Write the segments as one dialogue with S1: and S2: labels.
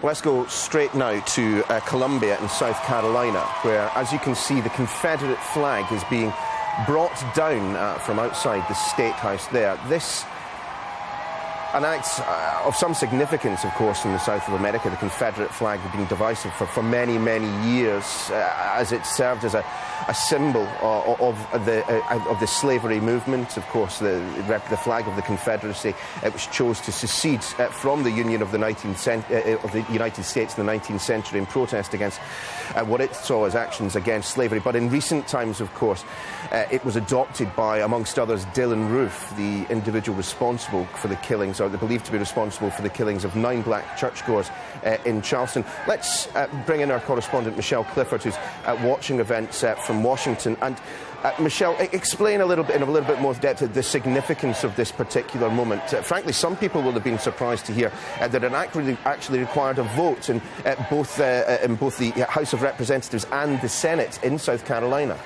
S1: Let's go straight now to Columbia in South Carolina, where, as you can see, the Confederate flag is being brought down from outside the State House there. This, an act of some significance, of course, in the South of America. The Confederate flag had been divisive for many, many years, as it served as a symbol of the slavery movement. Of course, the flag of the Confederacy, which chose to secede from the Union of the United States in the 19th century in protest against what it saw as actions against slavery. But in recent times, of course, it was adopted by, amongst others, Dylann Roof, the individual responsible for the killings, or believed to be responsible for the killings of 9 black churchgoers in Charleston. Let's bring in our correspondent, Michelle Clifford, who's watching events from Washington. And Michelle, explain in a little bit more depth the significance of this particular moment. Frankly, some people will have been surprised to hear that it actually required a vote in both the House of Representatives and the Senate in South Carolina.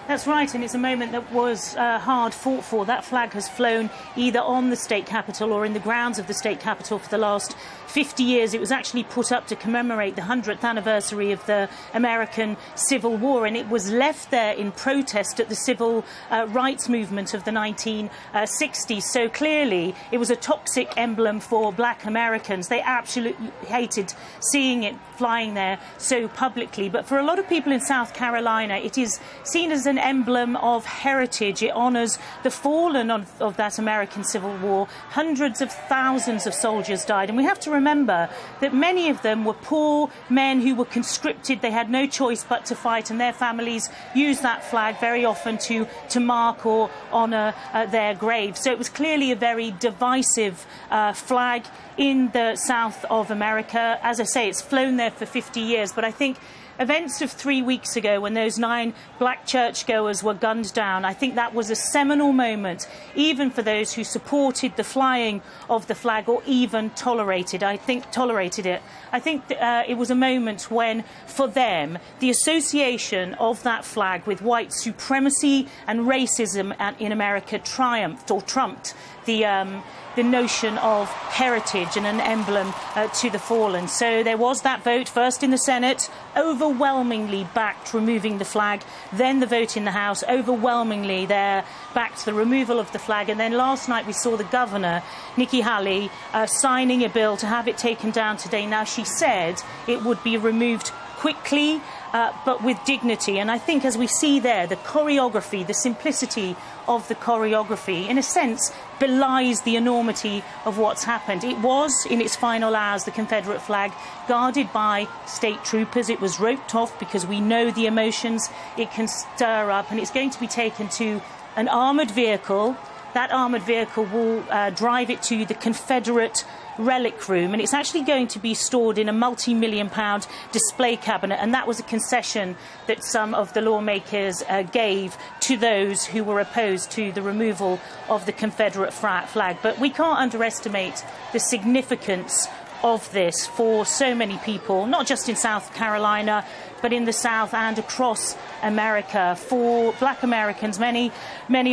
S2: That's right, and it's a moment that was hard fought for. That flag has flown either on the state capitol or in the grounds of the state capitol for the last 50 years. It was actually put up to commemorate the 100th anniversary of the American Civil War, and it was left there in protest at the civil rights movement of the 1960s. So clearly it was a toxic emblem for black Americans. They absolutely hated seeing it flying there so publicly. But for a lot of people in South Carolina, it is seen as an emblem of heritage. It honours the fallen of that American Civil War. Hundreds of thousands of soldiers died, and we have to remember that many of them were poor men who were conscripted. They had no choice but to fight, and their families used that flag very often to mark or honour their graves. So it was clearly a very divisive flag in the South of America. As I say, it's flown there for 50 years, but I think events of 3 weeks ago, when those 9 black churchgoers were gunned down, I think that was a seminal moment, even for those who supported the flying of the flag or even tolerated it. I think it was a moment when, for them, the association of that flag with white supremacy and racism in America triumphed or trumped the notion of heritage and an emblem to the fallen. So there was that vote, first in the Senate, overwhelmingly backed removing the flag, then the vote in the House, overwhelmingly there backed the removal of the flag, and then last night we saw the governor, Nikki Haley, signing a bill to have it taken down today. Now, she said it would be removed quickly, but with dignity. And I think, as we see there, the choreography, the simplicity of the choreography, in a sense, belies the enormity of what's happened. It was, in its final hours, the Confederate flag, guarded by state troopers. It was roped off because we know the emotions it can stir up, and it's going to be taken to an armoured vehicle. That armoured vehicle will drive it to the Confederate relic room, and it's actually going to be stored in a multi-million-pound display cabinet, and that was a concession that some of the lawmakers gave to those who were opposed to the removal of the Confederate flag. But we can't underestimate the significance of this for so many people, not just in South Carolina, but in the South and across America. For black Americans, many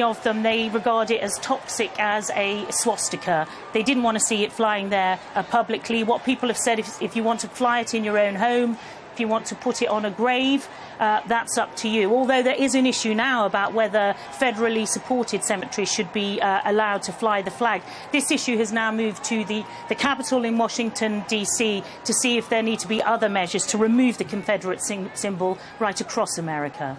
S2: of them, they regard it as toxic as a swastika. They didn't want to see it flying there publicly. What people have said, if you want to fly it in your own home, if you want to put it on a grave, that's up to you. Although there is an issue now about whether federally supported cemeteries should be allowed to fly the flag. This issue has now moved to the Capitol in Washington, D.C. to see if there need to be other measures to remove the Confederate symbol right across America.